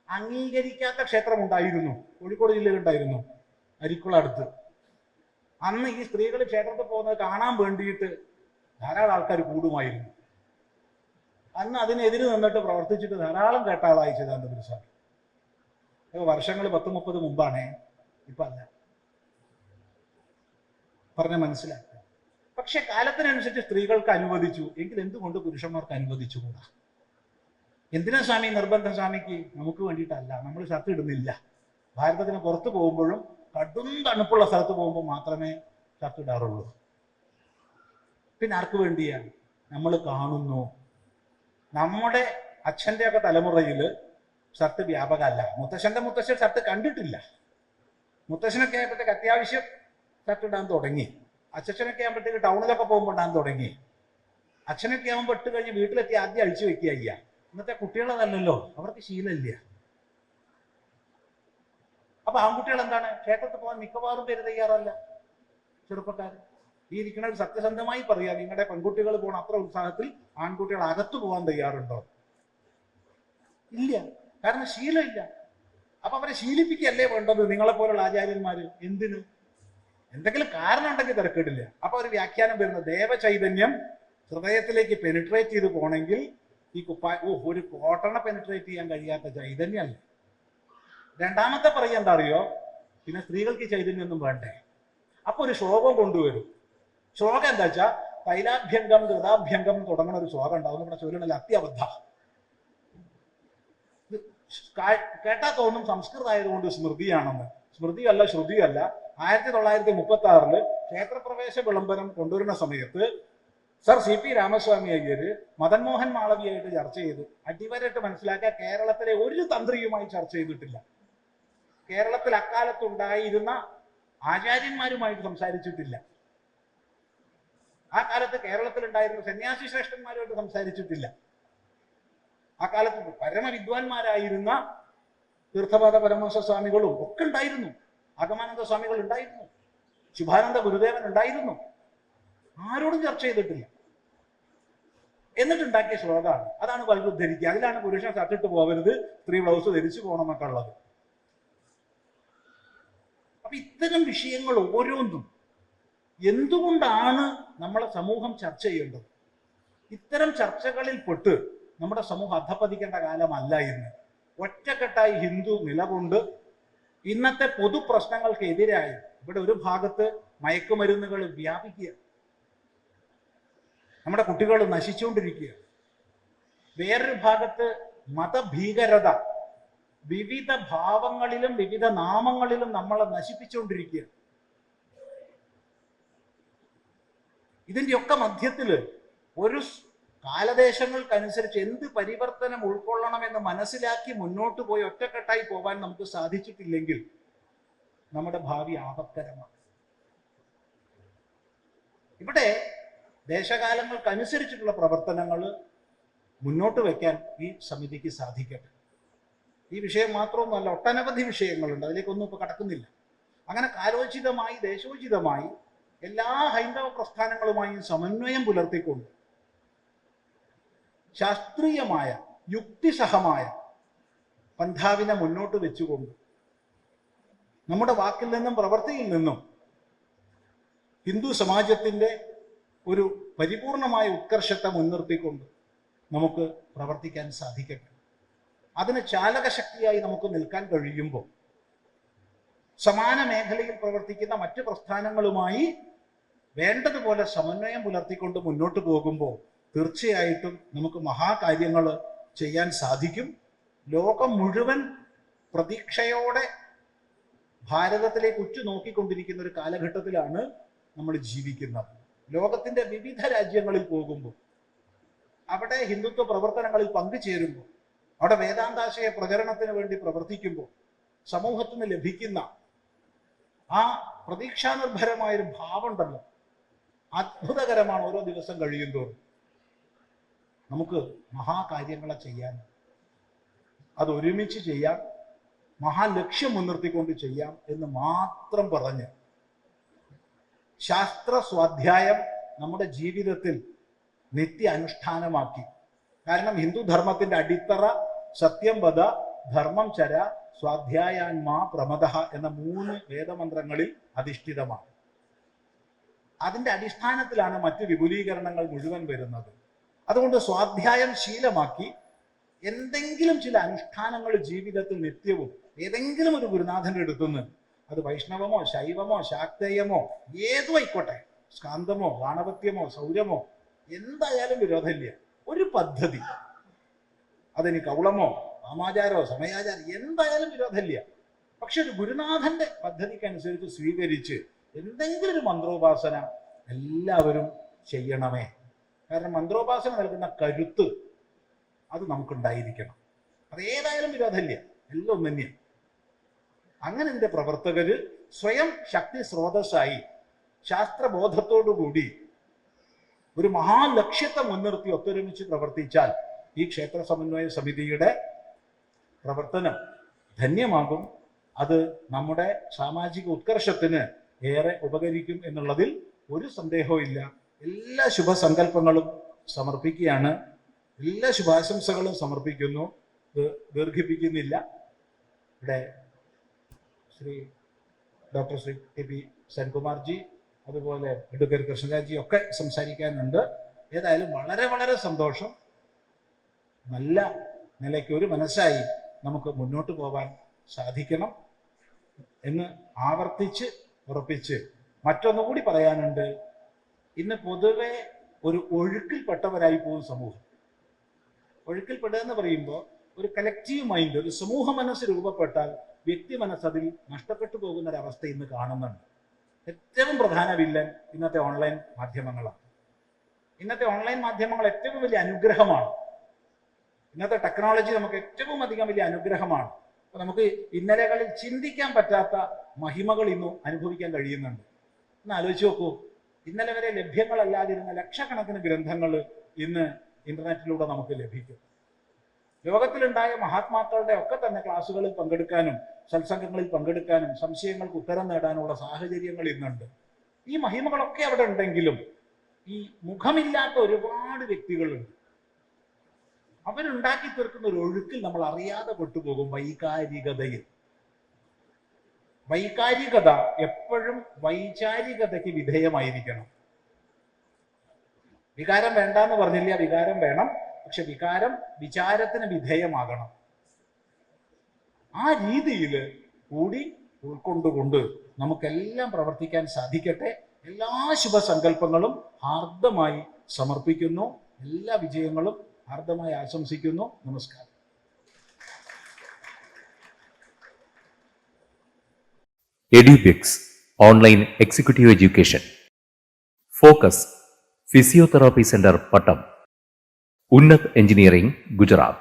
അംഗീകരിക്കാത്ത ക്ഷേത്രം ഉണ്ടായിരുന്നു, കോഴിക്കോട് ജില്ലയിലുണ്ടായിരുന്നു, അരിക്കുള അടുത്ത്. അന്ന് ഈ സ്ത്രീകൾ ക്ഷേത്രത്തിൽ പോകുന്നത് കാണാൻ വേണ്ടിയിട്ട് ധാരാളം ആൾക്കാർ കൂടുമായിരുന്നു. അന്ന് അതിനെതിരെ നിന്നിട്ട് പ്രവർത്തിച്ചിട്ട് ധാരാളം കേട്ട ആളായി ചിദാനന്ദപുരി സ്വാമി. വർഷങ്ങൾ 10-30 മുമ്പാണേ, ഇപ്പൊ അല്ല. പറഞ്ഞ മനസ്സിലാക്കുക. പക്ഷെ കാലത്തിനനുസരിച്ച് സ്ത്രീകൾക്ക് അനുവദിച്ചു എങ്കിൽ എന്തുകൊണ്ട് പുരുഷന്മാർക്ക് അനുവദിച്ചുകൂടാ? എന്തിനാ സ്വാമി നിർബന്ധം? സ്വാമിക്ക് നമുക്ക് വേണ്ടിയിട്ടല്ല. നമ്മൾ ഷർട്ട് ഇടുന്നില്ല. ഭാരതത്തിന് പുറത്ത് പോകുമ്പോഴും കടും തണുപ്പുള്ള സ്ഥലത്ത് പോകുമ്പോൾ മാത്രമേ ഷർട്ട് ഇടാറുള്ളൂ. പിന്നെ ആർക്ക് വേണ്ടിയാണ്? നമ്മൾ കാണുന്നു, നമ്മുടെ അച്ഛൻ്റെ ഒക്കെ തലമുറയിൽ ഷർട്ട് വ്യാപകമല്ല. മുത്തശ്ശൻ ഷർട്ട് കണ്ടിട്ടില്ല. മുത്തശ്ശനൊക്കെ ആയപ്പോഴത്തേക്ക് അത്യാവശ്യം ഷർട്ട് ഇടാൻ തുടങ്ങി. അച്ഛനൊക്കെ ആകുമ്പോഴത്തേക്ക് ടൗണിലൊക്കെ പോകുമ്പോൾ ഇടാൻ തുടങ്ങി. അച്ഛനൊക്കെ ആകുമ്പോൾ ഇട്ട് കഴിഞ്ഞ് വീട്ടിലെത്തി ആദ്യം അഴിച്ചു വെക്കുക അയ്യ. ഇന്നത്തെ കുട്ടികളതല്ലല്ലോ, അവർക്ക് ശീലമില്ല. അപ്പൊ ആൺകുട്ടികൾ എന്താണ്, ക്ഷേത്രത്തിൽ പോകാൻ മിക്കവാറും പേര് തയ്യാറല്ല. ചെറുപ്പക്കാർ ഈ ഇരിക്കുന്നവർ സത്യസന്ധമായി പറയാ, നിങ്ങളുടെ പെൺകുട്ടികൾ പോകണ അത്ര ഉത്സാഹത്തിൽ ആൺകുട്ടികൾ അകത്തു പോകാൻ തയ്യാറുണ്ടോ? ഇല്ല. കാരണം ശീലമില്ല. അപ്പൊ അവരെ ശീലിപ്പിക്കല്ലേ വേണ്ടത് നിങ്ങളെ പോലുള്ള ആചാര്യന്മാര്. എന്തിന്? എന്തെങ്കിലും കാരണം ഉണ്ടെങ്കിൽ തിരക്കിടില്ല. അപ്പൊ ഒരു വ്യാഖ്യാനം വരുന്നത്, ദേവചൈതന്യം ഹൃദയത്തിലേക്ക് പെനിട്രേറ്റ് ചെയ്ത് പോകണമെങ്കിൽ ഈ ഒരു കോട്ടണ പെനിട്രേറ്റ് ചെയ്യാൻ കഴിയാത്ത ചൈതന്യമല്ല. രണ്ടാമത്തെ പറയുക എന്താ അറിയോ, പിന്നെ സ്ത്രീകൾക്ക് ഈ ചൈതന്യം ഒന്നും വേണ്ടേ. അപ്പൊ ഒരു ശ്ലോകം കൊണ്ടുവരും. ശ്ലോകം എന്താ വെച്ചാ, തൈലാഭ്യംഗം ധൃതാഭ്യംഗം തുടങ്ങുന്ന ഒരു ശ്ലോകം ഉണ്ടാവും. നമ്മുടെ ചൊല്ലുന്നില്ല, അത്യബദ്ധ. കേട്ടാ തോന്നും സംസ്കൃതമായതുകൊണ്ട് സ്മൃതിയാണെന്ന്. സ്മൃതിയല്ല, ശ്രുതിയല്ല. 1936 ക്ഷേത്രപ്രവേശ വിളംബരം കൊണ്ടുവരുന്ന സമയത്ത് സർ CP രാമസ്വാമി അയ്യര് മദൻ മോഹൻ മാളവിയായിട്ട് ചർച്ച ചെയ്തു. അടിവരായിട്ട് മനസ്സിലാക്കുക, കേരളത്തിലെ ഒരു തന്ത്രിയുമായി ചർച്ച ചെയ്തിട്ടില്ല. കേരളത്തിൽ അക്കാലത്തുണ്ടായിരുന്ന ആചാര്യന്മാരുമായിട്ട് സംസാരിച്ചിട്ടില്ല. ആ കാലത്ത് കേരളത്തിൽ ഉണ്ടായിരുന്ന സന്യാസി ശ്രേഷ്ഠന്മാരുമായിട്ട് സംസാരിച്ചിട്ടില്ല. ആ കാലത്ത് പരമവിദ്വാൻമാരായിരുന്ന തീർത്ഥപാദ പരമഹംസ സ്വാമികളും ഒക്കെ ഉണ്ടായിരുന്നു. ആഗമാനന്ദ സ്വാമികൾ ഉണ്ടായിരുന്നു. ശുഭാനന്ദ ഗുരുദേവൻ ഉണ്ടായിരുന്നു. ആരോടും ചർച്ച ചെയ്തിട്ടില്ല. എന്നിട്ടുണ്ടാക്കിയ ശ്ലോകമാണ്. അതാണ് ബൈബിൾ ഉദ്ധരിക്കുക. അതിലാണ് പുരുഷൻ ഷർട്ടിട്ട് പോകരുത്, സ്ത്രീ ബ്ലൗസ് ധരിച്ചു പോകണമെന്നൊക്കെ ഉള്ളത്. അപ്പൊ ഇത്തരം വിഷയങ്ങൾ ഓരോന്നും എന്തുകൊണ്ടാണ് നമ്മളെ സമൂഹം ചർച്ച ചെയ്യേണ്ടത്? ഇത്തരം ചർച്ചകളിൽ പെട്ട് നമ്മുടെ സമൂഹം അധപ്പതിക്കേണ്ട കാലമല്ല ഇന്ന്. ഒറ്റക്കെട്ടായി ഹിന്ദു നിലകൊണ്ട് ഇന്നത്തെ പൊതുപ്രശ്നങ്ങൾക്ക് എതിരായി ഇവിടെ ഒരു ഭാഗത്ത് മയക്കുമരുന്നുകൾ വ്യാപിക്കുക, നമ്മുടെ കുട്ടികൾ നശിച്ചുകൊണ്ടിരിക്കുക. വേറൊരു ഭാഗത്ത് മതഭീകരത വിവിധ ഭാവങ്ങളിലും വിവിധ നാമങ്ങളിലും നമ്മളെ നശിപ്പിച്ചുകൊണ്ടിരിക്കുക. ഇതിൻ്റെയൊക്കെ മധ്യത്തിൽ ഒരു കാലദേശങ്ങൾക്കനുസരിച്ച് എന്ത് പരിവർത്തനം ഉൾക്കൊള്ളണമെന്ന് മനസ്സിലാക്കി മുന്നോട്ട് പോയി ഒറ്റക്കെട്ടായി പോകാൻ നമുക്ക് സാധിച്ചിട്ടില്ലെങ്കിൽ നമ്മുടെ ഭാവി ആപത്കരമാണ്. ഇവിടെ ദേശകാലങ്ങൾക്കനുസരിച്ചിട്ടുള്ള പ്രവർത്തനങ്ങൾ മുന്നോട്ട് വയ്ക്കാൻ ഈ സമിതിക്ക് സാധിക്കട്ടെ. ഈ വിഷയം മാത്രമൊന്നുമല്ല, ഒട്ടനവധി വിഷയങ്ങളുണ്ട്, അതിലേക്കൊന്നും ഇപ്പോൾ കടക്കുന്നില്ല. അങ്ങനെ കാലോചിതമായി ദേശോചിതമായി എല്ലാ ഹൈന്ദവ പ്രസ്ഥാനങ്ങളുമായും സമന്വയം പുലർത്തിക്കൊണ്ട് ശാസ്ത്രീയമായ യുക്തിസഹമായ പന്ഥാവിനെ മുന്നോട്ട് വെച്ചുകൊണ്ട് നമ്മുടെ വാക്കിൽ നിന്നും പ്രവൃത്തിയിൽ നിന്നും ഹിന്ദു സമാജത്തിൻ്റെ ഒരു പരിപൂർണമായ ഉത്കർഷത്തെ മുൻനിർത്തിക്കൊണ്ട് നമുക്ക് പ്രവർത്തിക്കാൻ സാധിക്കട്ടെ. അതിന് ചാലകശക്തിയായി നമുക്ക് നിൽക്കാൻ കഴിയുമ്പോൾ സമാന മേഖലയിൽ പ്രവർത്തിക്കുന്ന മറ്റ് പ്രസ്ഥാനങ്ങളുമായി വേണ്ടതുപോലെ സമന്വയം പുലർത്തിക്കൊണ്ട് മുന്നോട്ട് പോകുമ്പോൾ തീർച്ചയായിട്ടും നമുക്ക് മഹാകാര്യങ്ങൾ ചെയ്യാൻ സാധിക്കും. ലോകം മുഴുവൻ പ്രതീക്ഷയോടെ ഭാരതത്തിലേക്ക് ഉറ്റുനോക്കിക്കൊണ്ടിരിക്കുന്ന ഒരു കാലഘട്ടത്തിലാണ് നമ്മൾ ജീവിക്കുന്നത്. ലോകത്തിൻ്റെ വിവിധ രാജ്യങ്ങളിൽ പോകുമ്പോൾ, അവിടെ ഹിന്ദുത്വ പ്രവർത്തനങ്ങളിൽ പങ്കുചേരുമ്പോൾ, അവിടെ വേദാന്താശയ പ്രചരണത്തിന് വേണ്ടി പ്രവർത്തിക്കുമ്പോൾ സമൂഹത്തിന് ലഭിക്കുന്ന ആ പ്രതീക്ഷാനിർഭരമായൊരു ഭാവം ഉണ്ടല്ലോ, അത്ഭുതകരമാണ്. ഓരോ ദിവസം കഴിയുന്തോറും നമുക്ക് മഹാകാര്യങ്ങളെ ചെയ്യാൻ, അത് ഒരുമിച്ച് ചെയ്യാം, മഹാലക്ഷ്യം മുൻനിർത്തിക്കൊണ്ട് ചെയ്യാം എന്ന് മാത്രം പറഞ്ഞ് ശാസ്ത്ര സ്വാധ്യായം നമ്മുടെ ജീവിതത്തിൽ നിത്യ അനുഷ്ഠാനമാക്കി. കാരണം ഹിന്ദുധർമ്മത്തിന്റെ അടിത്തറ സത്യം വദ, ധർമ്മം ചര, സ്വാധ്യായാൻമാ പ്രമദഃ എന്ന 3 വേദമന്ത്രങ്ങളിൽ അധിഷ്ഠിതമാണ്. അതിന്റെ അടിസ്ഥാനത്തിലാണ് മറ്റ് വിപുലീകരണങ്ങൾ മുഴുവൻ വരുന്നത്. അതുകൊണ്ട് സ്വാധ്യായം ശീലമാക്കി എന്തെങ്കിലും ചില അനുഷ്ഠാനങ്ങൾ ജീവിതത്തിൽ നിത്യവും ഏതെങ്കിലും ഒരു ഗുരുനാഥന്റെ അടുത്തുനിന്ന്, അത് വൈഷ്ണവമോ ശൈവമോ ശാക്തേയമോ ഏതും ആയിക്കോട്ടെ, സ്കാന്തമോ ഗാണപത്യമോ സൗരമോ, എന്തായാലും വിരോധമില്ല. ഒരു പദ്ധതി, അതിന് കൗളമോ വാമാചാരോ സമയാചാരം, എന്തായാലും വിരോധമില്ല. പക്ഷെ ഒരു ഗുരുനാഥന്റെ പദ്ധതിക്കനുസരിച്ച് സ്വീകരിച്ച് എന്തെങ്കിലും ഒരു മന്ത്രോപാസന എല്ലാവരും ചെയ്യണമേ. കാരണം മന്ത്രോപാസന നൽകുന്ന കരുത്ത് അത് നമുക്കുണ്ടായിരിക്കണം. അതേതായാലും വിരോധമില്ല, എല്ലാം ഒന്ന് തന്നെയാണ്. അങ്ങനെ ഇതിന്റെ പ്രവർത്തകര് സ്വയം ശക്തി സ്രോതസ്സായി ശാസ്ത്രബോധത്തോടുകൂടി ഒരു മഹാലക്ഷ്യത്തെ മുൻനിർത്തി ഒത്തൊരുമിച്ച് പ്രവർത്തിച്ചാൽ ഈ ക്ഷേത്ര സമന്വയ സമിതിയുടെ പ്രവർത്തനം ധന്യമാകും. അത് നമ്മുടെ സാമാജിക ഉത്കർഷത്തിന് ഏറെ ഉപകരിക്കും എന്നുള്ളതിൽ ഒരു സന്ദേഹവും ഇല്ല. എല്ലാ ശുഭസങ്കല്പങ്ങളും സമർപ്പിക്കുകയാണ്, എല്ലാ ശുഭാശംസകളും സമർപ്പിക്കുന്നു. ദീർഘിപ്പിക്കുന്നില്ല. ഇവിടെ ഡോക്ടർ ശ്രീ ടി.പി. സെൻകുമാർജി, അതുപോലെ അഡ്വക്കേറ്റ് കൃഷ്ണരാജി ഒക്കെ സംസാരിക്കാനുണ്ട്. ഏതായാലും വളരെ വളരെ സന്തോഷം. നല്ല നിലയ്ക്ക് ഒരു മനസ്സായി നമുക്ക് മുന്നോട്ട് പോകാൻ സാധിക്കണം എന്ന് ആവർത്തിച്ച് ഉറപ്പിച്ച് മറ്റൊന്നുകൂടി പറയാനുണ്ട്. ഇന്ന് പൊതുവെ ഒരു ഒഴുക്കിൽപ്പെട്ടവരായി പോകും സമൂഹം. ഒഴുക്കിൽപ്പെടുക എന്ന് പറയുമ്പോൾ ഒരു കലക്റ്റീവ് മൈൻഡ്, ഒരു സമൂഹ മനസ്സ് രൂപപ്പെട്ടാൽ വ്യക്തി മനസ്സ് അതിൽ നഷ്ടപ്പെട്ടു പോകുന്ന ഒരവസ്ഥ ഇന്ന് കാണുന്നുണ്ട്. ഏറ്റവും പ്രധാന വില്ലൻ ഇന്നത്തെ ഓൺലൈൻ മാധ്യമങ്ങളാണ്. ഇന്നത്തെ ഓൺലൈൻ മാധ്യമങ്ങൾ ഏറ്റവും വലിയ അനുഗ്രഹമാണ്. ഇന്നത്തെ ടെക്നോളജി നമുക്ക് ഏറ്റവും അധികം വലിയ അനുഗ്രഹമാണ്. അപ്പൊ നമുക്ക് ഇന്നലകളിൽ ചിന്തിക്കാൻ പറ്റാത്ത മഹിമകൾ ഇന്നും അനുഭവിക്കാൻ കഴിയുന്നുണ്ട്. ഒന്ന് ആലോചിച്ച് നോക്കൂ, ഇന്നലെ വരെ ലഭ്യങ്ങളല്ലാതിരുന്ന ലക്ഷക്കണക്കിന് ഗ്രന്ഥങ്ങൾ ഇന്ന് ഇന്റർനെറ്റിലൂടെ നമുക്ക് ലഭിക്കും. ലോകത്തിലുണ്ടായ മഹാത്മാക്കളുടെ ഒക്കെ തന്നെ ക്ലാസ്സുകളിൽ പങ്കെടുക്കാനും സത്സംഗങ്ങളിൽ പങ്കെടുക്കാനും സംശയങ്ങൾക്ക് ഉത്തരം നേടാനുള്ള സാഹചര്യങ്ങൾ ഇന്നുണ്ട്. ഈ മഹിമകളൊക്കെ അവിടെ ഉണ്ടെങ്കിലും ഈ മുഖമില്ലാത്ത ഒരുപാട് വ്യക്തികളുണ്ട്. അവരുണ്ടാക്കി തീർക്കുന്ന ഒരു ഒഴുക്കിൽ നമ്മൾ അറിയാതെ പെട്ടുപോകും. വൈകാരികതയിൽ, വൈകാരികത എപ്പോഴും വൈചാരികതയ്ക്ക് വിധേയമായിരിക്കണം. വികാരം വേണ്ടെന്ന് പറഞ്ഞില്ല, വികാരം വേണം. പക്ഷെ വികാരം വിചാരത്തിന് വിധേയമാകണം. ആ രീതിയിൽ കൂടി ഉൾക്കൊണ്ടുകൊണ്ട് നമുക്കെല്ലാം പ്രവർത്തിക്കാൻ സാധിക്കട്ടെ. എല്ലാ ശുഭസങ്കല്പങ്ങളും ഹാർദമായി സമർപ്പിക്കുന്നു. എല്ലാ വിജയങ്ങളും ഹാർദമായി ആശംസിക്കുന്നു. നമസ്കാരം. Edubix online executive education. Focus physiotherapy centre Pattom. Unnat engineering Gujarat.